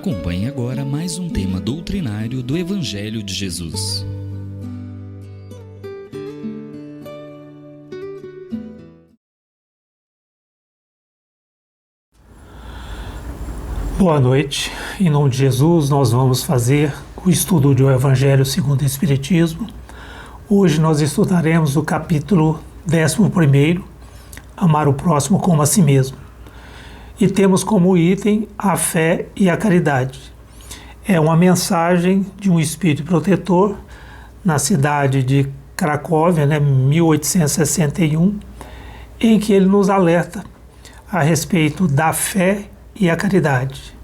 Acompanhe agora mais um tema doutrinário do Evangelho de Jesus. Boa noite. Em nome de Jesus, nós vamos fazer o estudo do Evangelho segundo o Espiritismo. Hoje nós estudaremos o capítulo 11, Amar o próximo como a si mesmo. E temos como item a fé e a caridade. É uma mensagem de um espírito protetor na cidade de Cracóvia, 1861, em que ele nos alerta a respeito da fé e a caridade.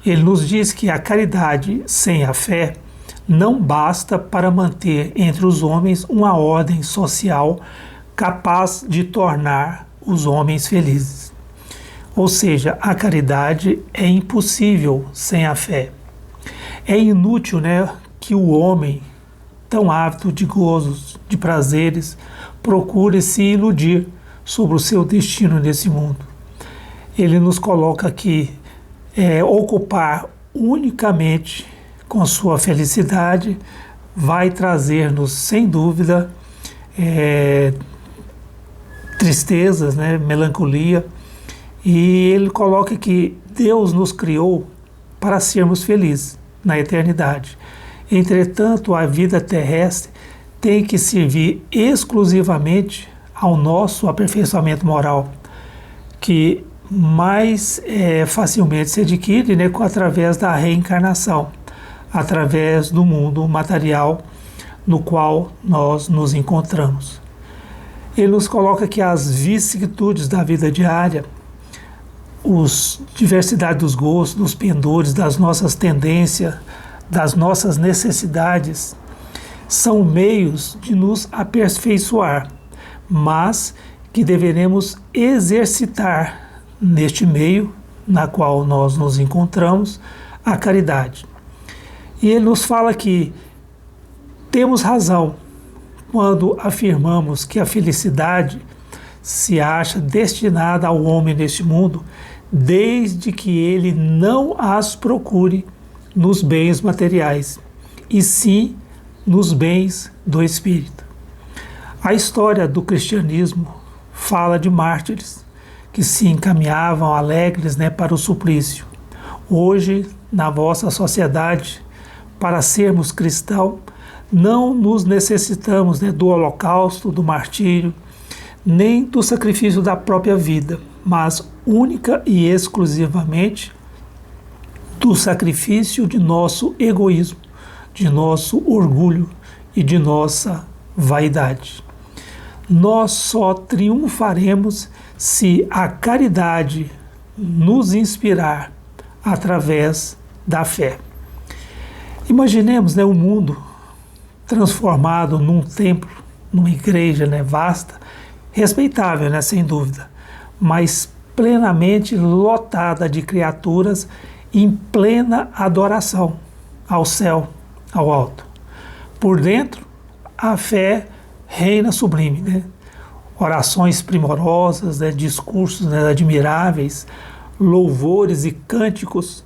Ele nos diz que a caridade sem a fé não basta para manter entre os homens uma ordem social capaz de tornar os homens felizes. Ou seja, a caridade é impossível sem a fé. É inútil, que o homem, tão ávido de gozos, de prazeres, procure se iludir sobre o seu destino nesse mundo. Ele nos coloca aqui ocupar unicamente com sua felicidade vai trazer-nos, sem dúvida, tristezas, melancolia. E ele coloca que Deus nos criou para sermos felizes na eternidade. Entretanto, a vida terrestre tem que servir exclusivamente ao nosso aperfeiçoamento moral, que mais facilmente se adquire através da reencarnação, através do mundo material no qual nós nos encontramos. Ele nos coloca que as vicissitudes da vida diária, diversidade dos gostos, dos pendores, das nossas tendências, das nossas necessidades, são meios de nos aperfeiçoar, mas que deveremos exercitar neste meio na qual nós nos encontramos a caridade. E ele nos fala que temos razão quando afirmamos que a felicidade se acha destinada ao homem neste mundo, desde que ele não as procure nos bens materiais, e sim nos bens do espírito. A história do cristianismo fala de mártires que se encaminhavam alegres para o suplício. Hoje, na vossa sociedade, para sermos cristãos, não nos necessitamos do holocausto, do martírio, nem do sacrifício da própria vida, mas única e exclusivamente do sacrifício de nosso egoísmo, de nosso orgulho e de nossa vaidade. Nós só triunfaremos se a caridade nos inspirar através da fé. Imaginemos um mundo transformado num templo, numa igreja vasta, respeitável, sem dúvida, mas plenamente lotada de criaturas em plena adoração ao céu, ao alto. Por dentro, a fé reina sublime, orações primorosas, discursos admiráveis, louvores e cânticos,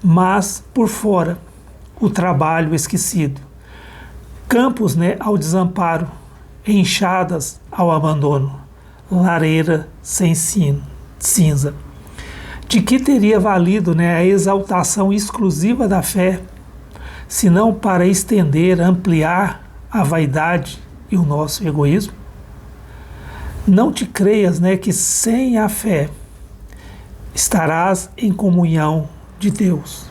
mas por fora, o trabalho esquecido, campos ao desamparo, enxadas ao abandono, lareira sem cinza. De que teria valido a exaltação exclusiva da fé, se não para estender, ampliar a vaidade e o nosso egoísmo? Não te creias que sem a fé estarás em comunhão de Deus.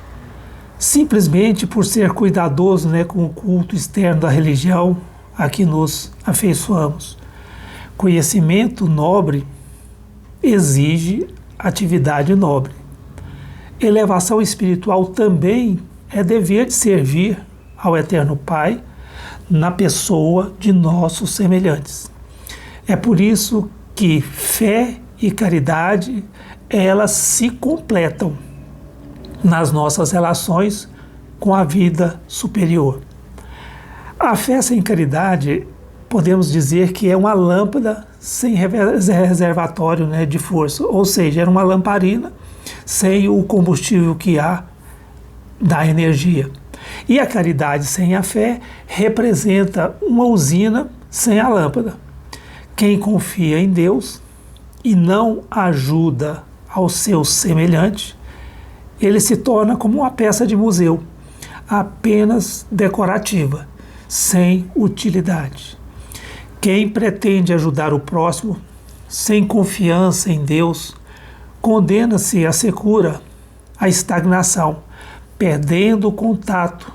Simplesmente por ser cuidadoso com o culto externo da religião a que nos afeiçoamos. Conhecimento nobre exige atividade nobre. Elevação espiritual também é dever de servir ao Eterno Pai na pessoa de nossos semelhantes. É por isso que fé e caridade, elas se completam nas nossas relações com a vida superior. A fé sem caridade, podemos dizer que é uma lâmpada sem reservatório de força, ou seja, era uma lamparina sem o combustível que há da energia. E a caridade sem a fé representa uma usina sem a lâmpada. Quem confia em Deus e não ajuda ao seu semelhante, ele se torna como uma peça de museu, apenas decorativa, sem utilidade. Quem pretende ajudar o próximo sem confiança em Deus, condena-se à secura, à estagnação, perdendo o contato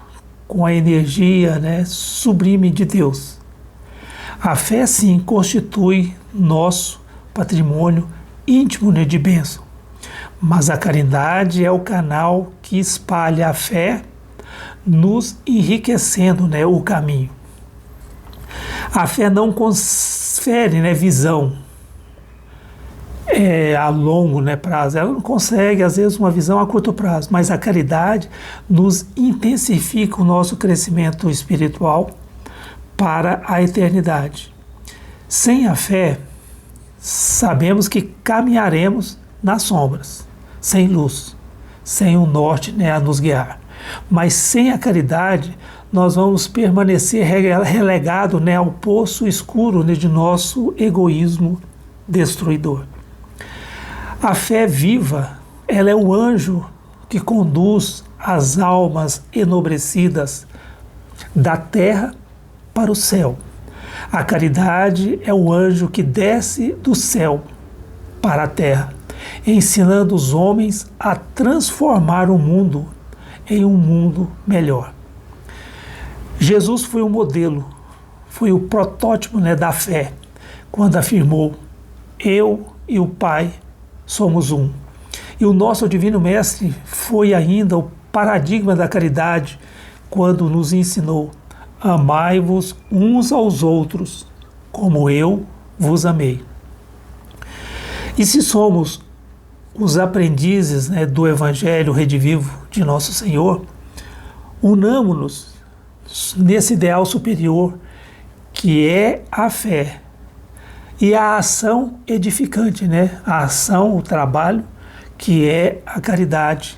com a energia, sublime de Deus. A fé, sim, constitui nosso patrimônio íntimo de bênção, mas a caridade é o canal que espalha a fé, nos enriquecendo o caminho. A fé não confere visão a longo prazo, ela não consegue às vezes uma visão a curto prazo, mas a caridade nos intensifica o nosso crescimento espiritual para a eternidade. Sem a fé, sabemos que caminharemos nas sombras, sem luz, sem um norte a nos guiar. Mas sem a caridade, nós vamos permanecer relegados ao poço escuro de nosso egoísmo destruidor. A fé viva, ela é o anjo que conduz as almas enobrecidas da terra para o céu. A caridade é o anjo que desce do céu para a terra, ensinando os homens a transformar o mundo em um mundo melhor. Jesus foi o modelo, foi o protótipo da fé, quando afirmou: eu e o Pai somos um. E o nosso Divino Mestre foi ainda o paradigma da caridade, quando nos ensinou: amai-vos uns aos outros, como eu vos amei. E se somos os aprendizes do Evangelho redivivo de Nosso Senhor, unamo-nos nesse ideal superior que é a fé e a ação edificante, a ação, o trabalho, que é a caridade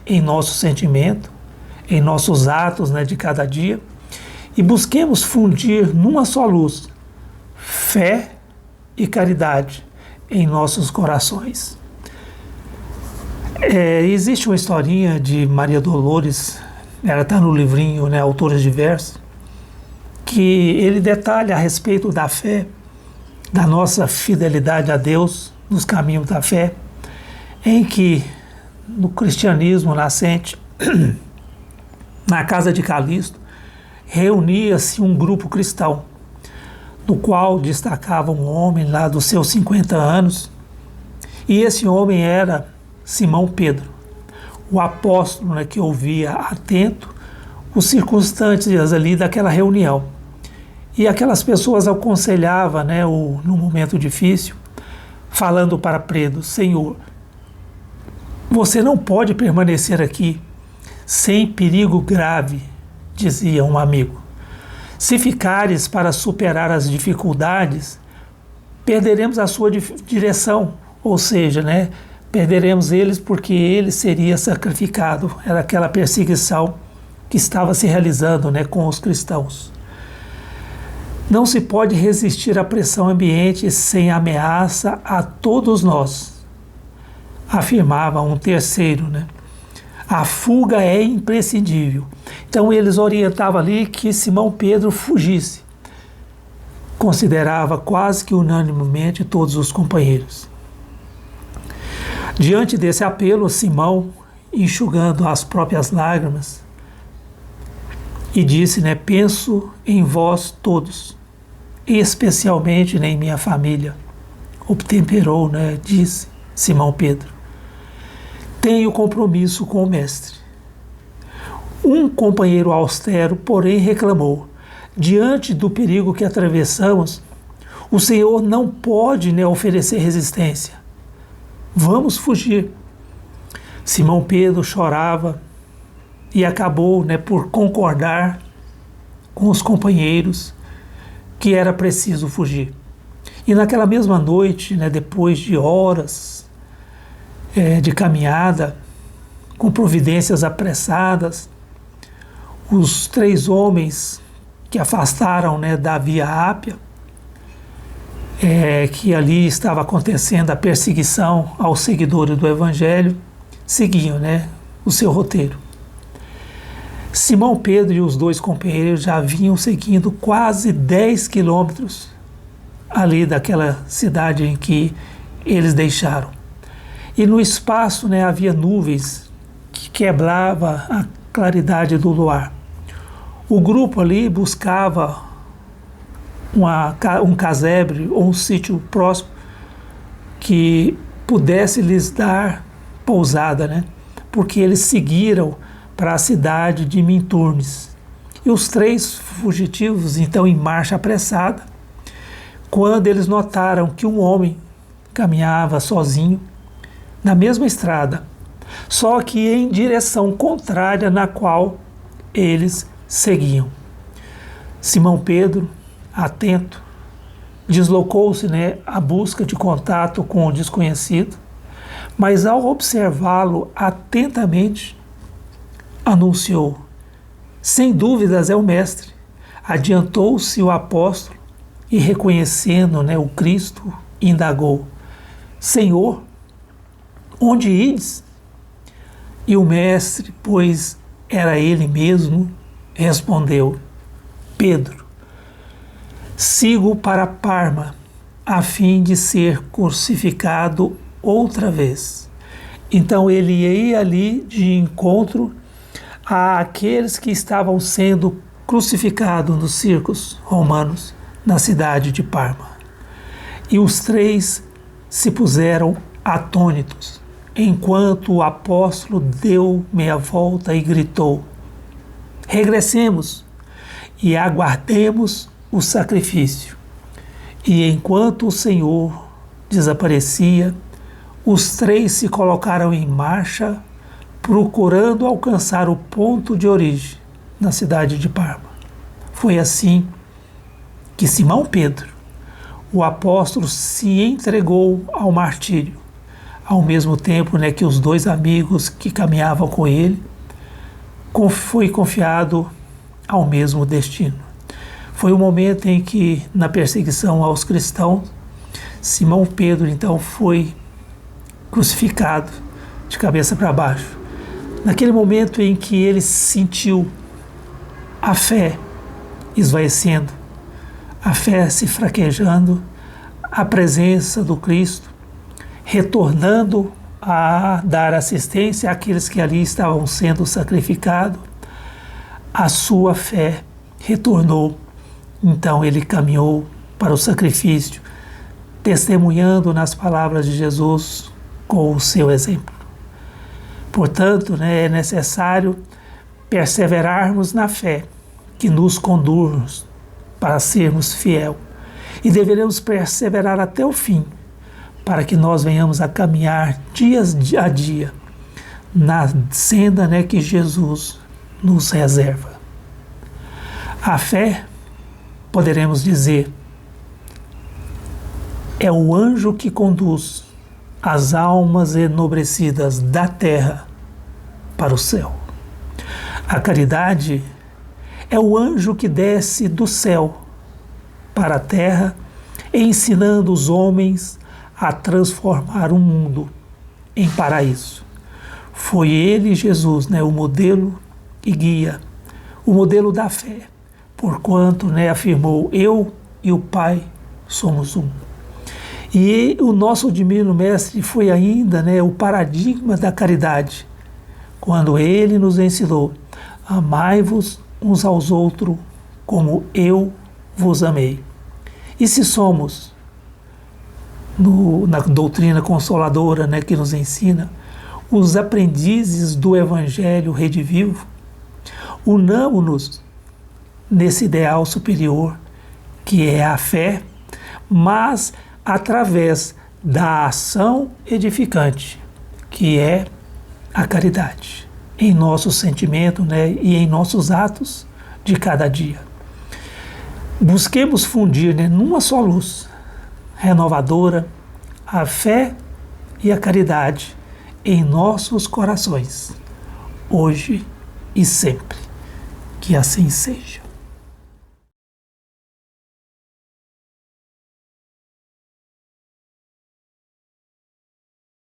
em nosso sentimento, em nossos atos de cada dia, e busquemos fundir numa só luz fé e caridade em nossos corações. Existe uma historinha de Maria Dolores, ela está no livrinho Autores de Verso, que ele detalha a respeito da fé, da nossa fidelidade a Deus nos caminhos da fé, em que no cristianismo nascente, na casa de Calixto, reunia-se um grupo cristão, no qual destacava um homem lá dos seus 50 anos, e esse homem era Simão Pedro, o apóstolo que ouvia atento os circunstantes ali daquela reunião. E aquelas pessoas aconselhavam, no momento difícil, falando para Pedro: Senhor, você não pode permanecer aqui sem perigo grave, dizia um amigo. Se ficares para superar as dificuldades, perderemos a sua direção, ou seja, perderemos eles porque ele seria sacrificado. Era aquela perseguição que estava se realizando com os cristãos. Não se pode resistir à pressão ambiente sem ameaça a todos nós, afirmava um terceiro. A fuga é imprescindível. Então eles orientavam ali que Simão Pedro fugisse. Considerava quase que unanimemente todos os companheiros. Diante desse apelo, Simão, enxugando as próprias lágrimas, e disse, penso em vós todos, e especialmente em minha família. Obtemperou, disse Simão Pedro. Tenho compromisso com o Mestre. Um companheiro austero, porém, reclamou: diante do perigo que atravessamos, o Senhor não pode oferecer resistência. Vamos fugir. Simão Pedro chorava e acabou por concordar com os companheiros que era preciso fugir. E naquela mesma noite, depois de horas de caminhada, com providências apressadas. Os 3 homens que afastaram, né, da Via Ápia, que ali estava acontecendo a perseguição aos seguidores do Evangelho, seguiam, né, o seu roteiro. Simão Pedro e os 2 companheiros já vinham seguindo quase 10 quilômetros ali daquela cidade em que eles deixaram. E no espaço, né, havia nuvens que quebravam a claridade do luar. O grupo ali buscava um casebre ou um sítio próximo que pudesse lhes dar pousada, né? Porque eles seguiram para a cidade de Minturnes. E os 3 fugitivos, então, em marcha apressada, quando eles notaram que um homem caminhava sozinho na mesma estrada, só que em direção contrária na qual eles seguiam. Simão Pedro, atento, deslocou-se, né, à busca de contato com o desconhecido, mas ao observá-lo atentamente, anunciou: sem dúvidas é o Mestre. Adiantou-se o apóstolo e, reconhecendo, né, o Cristo, indagou: Senhor, onde ides? E o Mestre, pois era ele mesmo, respondeu: Pedro, sigo para Parma, a fim de ser crucificado outra vez. Então ele ia ali de encontro àqueles que estavam sendo crucificados nos circos romanos na cidade de Parma. E os 3 se puseram atônitos, enquanto o apóstolo deu meia volta e gritou: regressemos e aguardemos o sacrifício. E enquanto o Senhor desaparecia, os 3 se colocaram em marcha, procurando alcançar o ponto de origem, na cidade de Parma. Foi assim que Simão Pedro, o apóstolo, se entregou ao martírio, ao mesmo tempo, né, que os 2 amigos que caminhavam com ele foi confiado ao mesmo destino. Foi o momento em que, na perseguição aos cristãos, Simão Pedro então foi crucificado de cabeça para baixo. Naquele momento em que ele sentiu a fé esvaecendo, a fé se fraquejando, a presença do Cristo retornando a dar assistência àqueles que ali estavam sendo sacrificados, a sua fé retornou. Então ele caminhou para o sacrifício, testemunhando nas palavras de Jesus com o seu exemplo. Portanto, né, é necessário perseverarmos na fé que nos conduz para sermos fiel, e deveremos perseverar até o fim, para que nós venhamos a caminhar dias a dia na senda, né, que Jesus nos reserva. A fé, poderemos dizer, é o anjo que conduz as almas enobrecidas da terra para o céu. A caridade é o anjo que desce do céu para a terra, ensinando os homens a transformar o mundo em paraíso. Foi ele, Jesus, né, o modelo e guia, o modelo da fé, porquanto, né, afirmou: eu e o Pai somos um. E o nosso divino mestre foi ainda, né, o paradigma da caridade, quando ele nos ensinou: amai-vos uns aos outros como eu vos amei. E se somos, na doutrina consoladora, né, que nos ensina, os aprendizes do Evangelho redivivo, unamo-nos nesse ideal superior que é a fé, mas através da ação edificante, que é a caridade, em nosso sentimento, né, e em nossos atos de cada dia. Busquemos fundir, né, numa só luz renovadora a fé e a caridade em nossos corações, hoje e sempre. Que assim seja.